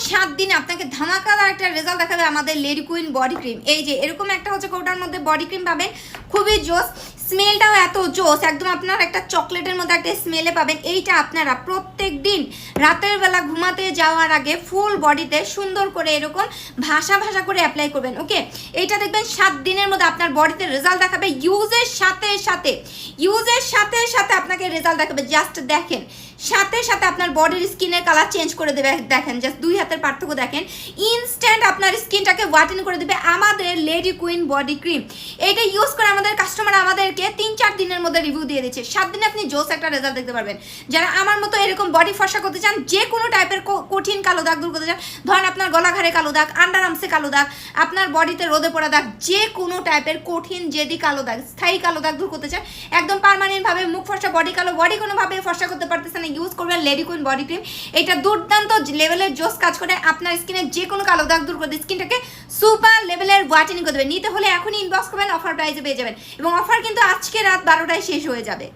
7 দিনে আপনাকে ধামাকাদার একটা রেজাল্ট দেখাবে আমাদের লেডি কুইন বডি ক্রিম। এই যে এরকম একটা হচ্ছে কৌটার মধ্যে বডি ক্রিম পাবেন, খুবই জোস, স্মেলটাও এত জোস, একদম আপনার একটা চকলেটের মধ্যে একটা স্মেলে পাবেন। এইটা আপনারা প্রত্যেক দিন রাতের বেলা ঘুমাতে যাওয়ার আগে ফুল বডিতে সুন্দর করে এরকম ভাসা ভাসা করে অ্যাপ্লাই করবেন। ওকে, এইটা দেখবেন 7 দিনের মধ্যে আপনার বডিতে রেজাল্ট দেখাবে। ইউজের সাথে সাথে আপনাকে রেজাল্ট দেখাবে। জাস্ট দেখেন, সাথে সাথে আপনার বডির স্কিনের কালার চেঞ্জ করে দেবে। দেখেন, জাস্ট 2 হাতের পার্থক্য দেখেন, ইনস্ট্যান্ট আপনার স্কিনটাকে হোয়াইটেন করে দেবে আমাদের লেডি কুইন বডি ক্রিম। এইটা ইউজ করে আমাদের কাস্টমার আমাদেরকে 3-4 দিনের মধ্যে রিভিউ দিয়ে দিচ্ছে। 7 দিনে আপনি জোস একটা রেজাল্ট দেখতে পারবেন। যারা আমার মতো এরকম বডি ফর্সা করতে চান, যে কোনো টাইপের কঠিন কালো দাগ দূর করতে চান, ধরেন আপনার গলা ঘাড়ে কালো দাগ, আন্ডার আর্মসে কালো দাগ, আপনার বডিতে রোদে পড়া দাগ, যে কোনো টাইপের কঠিন জেদি কালো দাগ, স্থায়ী কালো দাগ দূর করতে চান, একদম পার্মানেন্টভাবে মুখ ফর্সা, বডি কালো, বডি কোনোভাবে ফর্সা করতে পারতেছেন না, ইউজ করবেন লেডি কুইন বডি ক্রিম। এটা দুর্দান্ত লেভেলের জোস কাজ করে আপনার স্কিনে যে কোনো কালো দাগ দূর করে স্কিনটাকে সুপার লেভেলের হোয়াইটেনিং করে দেবে। নিতে হলে এখনই ইনবক্স করবেন, অফার প্রাইসে পেয়ে যাবেন। এবং অফার কিন্তু আজকে রাত 12টায় শেষ হয়ে যাবে।